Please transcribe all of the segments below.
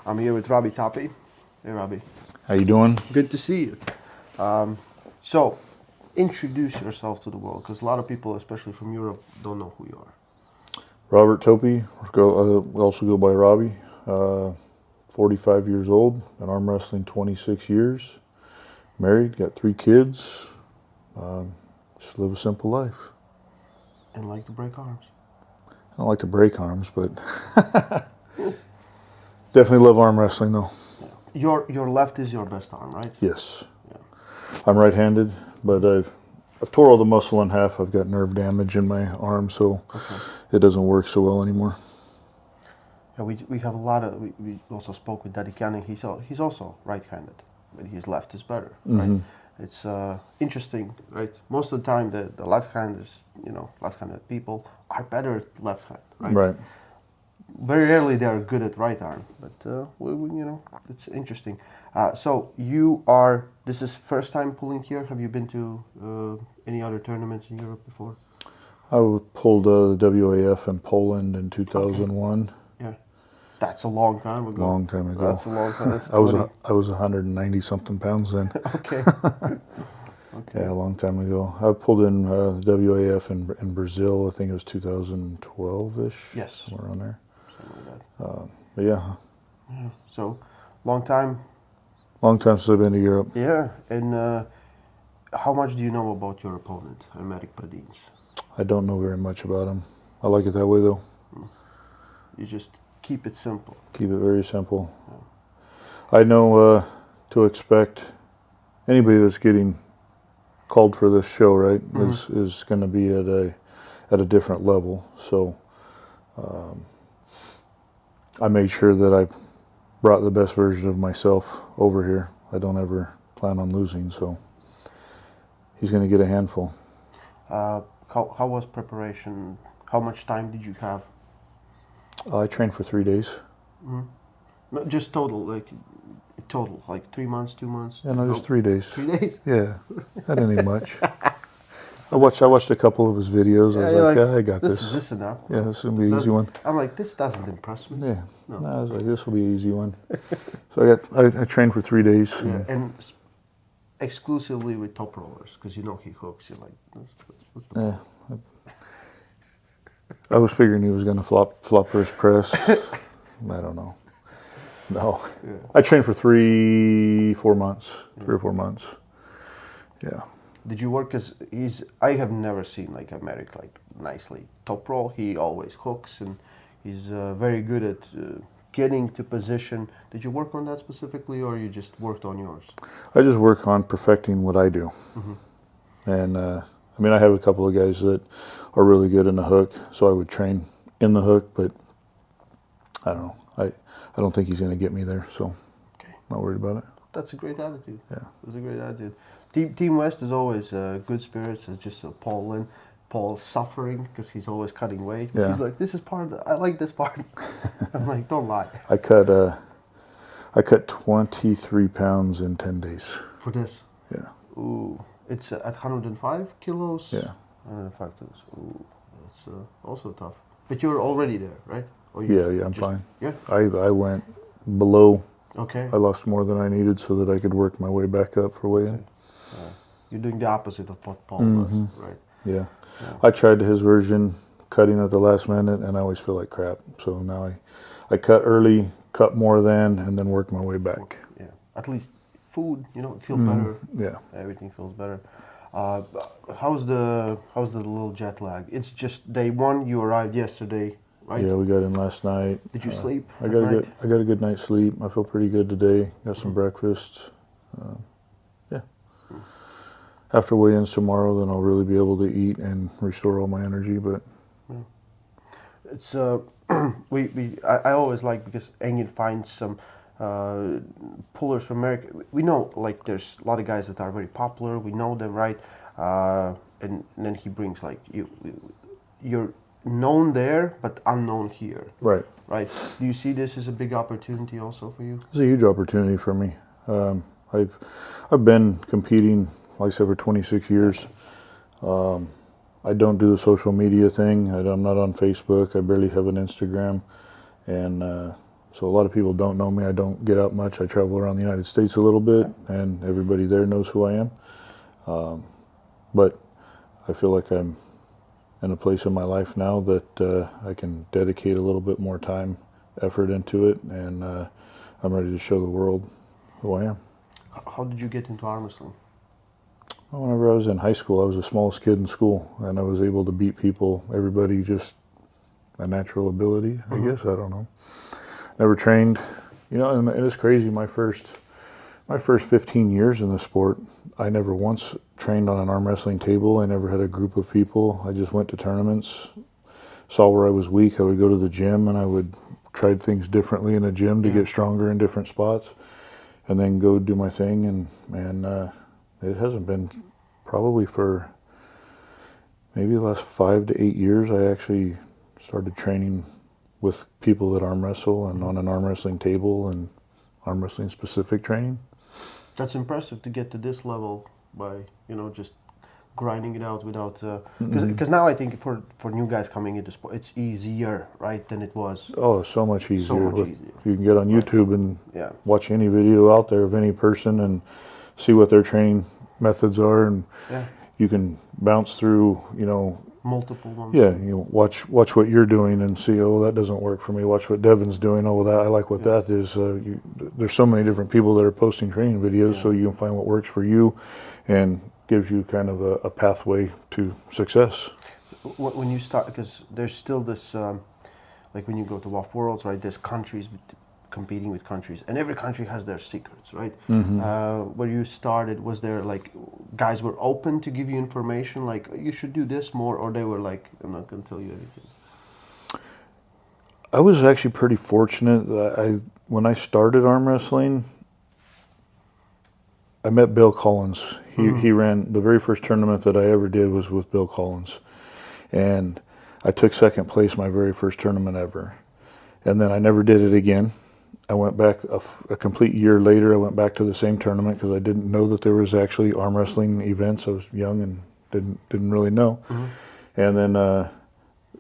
I'm here with Robbie Topie. Hey, Robbie. How you doing? Good to see you. So, introduce yourself to the world, because a lot of people, especially from Europe, don't know who you are. Robert Topie. We also go by Robbie. 45 years old. Been arm wrestling 26 years. Married. Got 3 kids. Just live a simple life. And like to break arms. I don't like to break arms, but definitely love arm wrestling though. Your left is your best arm, right? Yes. Yeah. I'm right-handed, but I've tore all the muscle in half. I've got nerve damage in my arm, so it doesn't work so well anymore. Yeah, we have a lot of. We also spoke with Daddy Canning. He's also right-handed, but his left is better, right? It's interesting, right? Most of the time, the left-handers, left-handed people are better at left hand, right? Right. Very rarely they are good at right arm, but it's interesting. So you are. This is first time pulling here. Have you been to any other tournaments in Europe before? I pulled the WAF in Poland in 2001. Yeah, that's a long time ago. Long time ago. That's a long time. That's I was 190 something pounds then. Okay. Okay. Yeah, a long time ago. I pulled in WAF in Brazil. I think it was 2012-ish. Yes. Somewhere around there. Something like that. But yeah. So, long time. Long time since I've been to Europe. Yeah, and how much do you know about your opponent, Aymeric Pradines? I don't know very much about him. I like it that way though. You just keep it simple. Keep it very simple. Yeah. I know to expect anybody that's getting called for this show, right, is going to be at a different level. So I made sure that I brought the best version of myself over here. I don't ever plan on losing, so he's going to get a handful. How was preparation? How much time did you have? I trained for 3 days. No, just total, like 3 months, 2 months? Yeah, no, just 3 days. 3 days? Yeah, I didn't need much. I watched a couple of his videos. I was like, yeah, I got this. This enough. Yeah, this is going to be an easy one. I'm like, this doesn't impress me. Yeah. No. I was like, this will be an easy one. So I trained for 3 days. Yeah, and exclusively with top rollers, because he hooks. You're like, what's the Yeah. I was figuring he was going to flop for his press. I don't know. No. Yeah. I trained for 3 or 4 months. Yeah. Did you work I have never seen like Aymeric nicely top roll. He always hooks and he's very good at getting to position. Did you work on that specifically, or you just worked on yours? I just work on perfecting what I do. And I have a couple of guys that are really good in the hook, so I would train in the hook, but I don't know. I don't think he's going to get me there, so I'm not worried about it. That's a great attitude. Yeah. That's a great attitude. Team West is always good spirits. It's just Paul Lynn. Paul's suffering because he's always cutting weight. Yeah. He's like, this is I like this part. I'm like, don't lie. I cut 23 pounds in 10 days. For this? Yeah. Ooh. It's at 105 kilos? Yeah. 105 kilos. Ooh. That's also tough. But you're already there, right? Or Yeah, I'm fine. Yeah? I went below. Okay. I lost more than I needed so that I could work my way back up for weigh-in. You're doing the opposite of what Paul does, right? Yeah. I tried his version, cutting at the last minute, and I always feel like crap. So now I cut early, cut more than, and then work my way back. Yeah. At least food, it feels better. Yeah. Everything feels better. How's the little jet lag? It's just day one. You arrived yesterday, right? Yeah, we got in last night. Did you sleep? I got a good night's sleep. I feel pretty good today. Got some breakfast. Yeah. After weigh-ins tomorrow, then I'll really be able to eat and restore all my energy. But it's I always like, because Engin finds some pullers from America. We know there's a lot of guys that are very popular. We know them, right? And then he brings you're known there but unknown here. Right. Right. Do you see this as a big opportunity also for you? It's a huge opportunity for me. I've been competing, like I said, for 26 years. I don't do the social media thing. I'm not on Facebook. I barely have an Instagram. And So a lot of people don't know me. I don't get out much. I travel around the United States a little bit, and everybody there knows who I am. But I feel like I'm in a place in my life now that I can dedicate a little bit more time, effort into it, and I'm ready to show the world who I am. How did you get into arm wrestling? Well, whenever I was in high school, I was the smallest kid in school, and I was able to beat people. Everybody just a natural ability, I guess. I don't know. Never trained, you know, and it's crazy. My first 15 years in the sport, I never once trained on an arm wrestling table. I never had a group of people. I just went to tournaments, saw where I was weak. I would go to the gym and I would try things differently in a gym to get stronger in different spots, and then go do my thing. And it hasn't been probably for maybe the last 5 to 8 years. I actually started training with people that arm wrestle and on an arm wrestling table and arm wrestling specific training. That's impressive to get to this level by, you know, just grinding it out without, because now I think for new guys coming into sport, it's easier, right, than it was. Oh, so much easier. So much easier. You can get on YouTube and Yeah. watch any video out there of any person and see what their training methods are, and you can bounce through, you know, Multiple ones. yeah, you know, watch what you're doing and see, oh, that doesn't work for me. Watch what Devin's doing. Oh, that I like what that is. There's so many different people that are posting training videos, so you can find what works for you, and gives you kind of a pathway to success. When you start, because there's still this, like when you go to WAF Worlds, right? There's countries competing with countries, and every country has their secrets, right? Where you started, was there like guys were open to give you information, like you should do this more, or they were like, I'm not going to tell you anything? I was actually pretty fortunate that when I started arm wrestling, I met Bill Collins. He ran the very first tournament that I ever did was with Bill Collins, and I took second place my very first tournament ever, and then I never did it again. I went back a complete year later. I went back to the same tournament because I didn't know that there was actually arm wrestling events. I was young and didn't really know. And then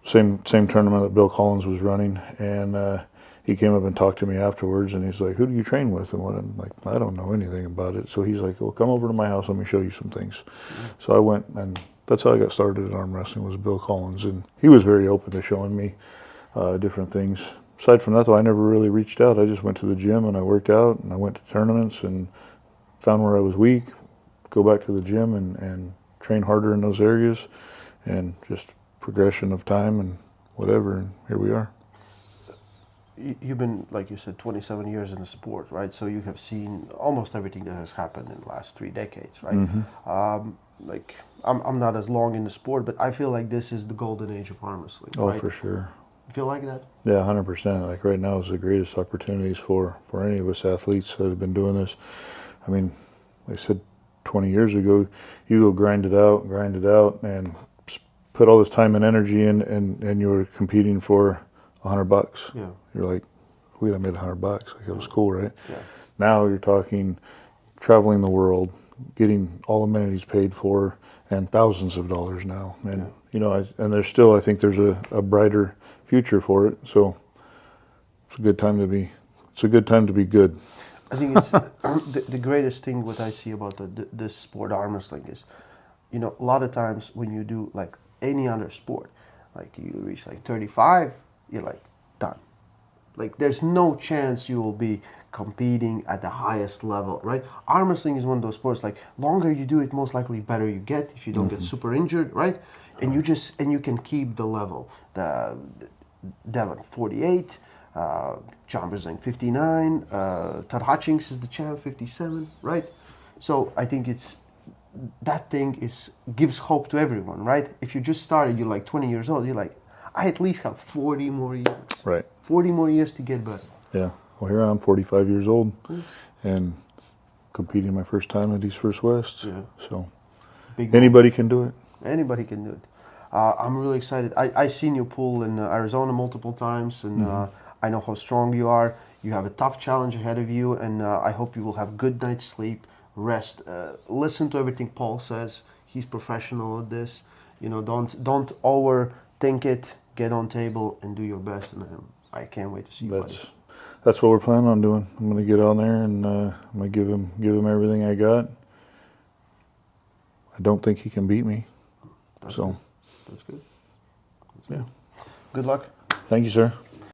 same tournament that Bill Collins was running, and he came up and talked to me afterwards, and he's like, "Who do you train with?" And what? I'm like, "I don't know anything about it." So he's like, "Well, come over to my house. Let me show you some things." So I went, and that's how I got started in arm wrestling, was Bill Collins, and he was very open to showing me different things. Aside from that, though, I never really reached out. I just went to the gym and I worked out, and I went to tournaments and found where I was weak, go back to the gym and train harder in those areas, and just progression of time and whatever, and here we are. You've been, like you said, 27 years in the sport, right? So you have seen almost everything that has happened in the last 3 decades, right? Like, I'm not as long in the sport, but I feel like this is the golden age of arm wrestling. Oh, right? for sure. You feel like that? Yeah, 100%. Like right now is the greatest opportunities for any of us athletes that have been doing this. I mean, like I said, 20 years ago, you go grind it out, and put all this time and energy in, and you were competing for $100. Yeah. You're like, wait, I made $100. Like, it was cool, right? Yeah. Now you're talking traveling the world, getting all amenities paid for, and thousands of dollars now. And you know, and there's still, I think there's a brighter future for it. So it's a good time to be. It's a good time to be good. I think it's the greatest thing what I see about this sport, arm wrestling, is, you know, a lot of times when you do like any other sport, like you reach like 35, you're like done. Like there's no chance you will be competing at the highest level, right? Arm wrestling is one of those sports, like longer you do it, most likely better you get if you don't get super injured, right? And you can keep the level. Devon 48, John Brazing 59, Todd Hutchings is the champ 57, right? So I think that thing gives hope to everyone, right? If you just started, you're like 20 years old, you're like, I at least have 40 more years. Right. 40 more years to get better. Yeah. Well, here I am, 45 years old, and competing my first time at East First West. Yeah. So Big anybody can do it. Anybody can do it. I'm really excited. I seen you pull in Arizona multiple times, and I know how strong you are. You have a tough challenge ahead of you, and I hope you will have good night's sleep, rest, listen to everything Paul says. He's professional at this. You know, don't overthink it. Get on table and do your best, and I can't wait to see you. that's what we're planning on doing. I'm going to get on there and I'm going to give him everything I got. I don't think he can beat me. That's so good. That's good. yeah. Good luck. Thank you, sir.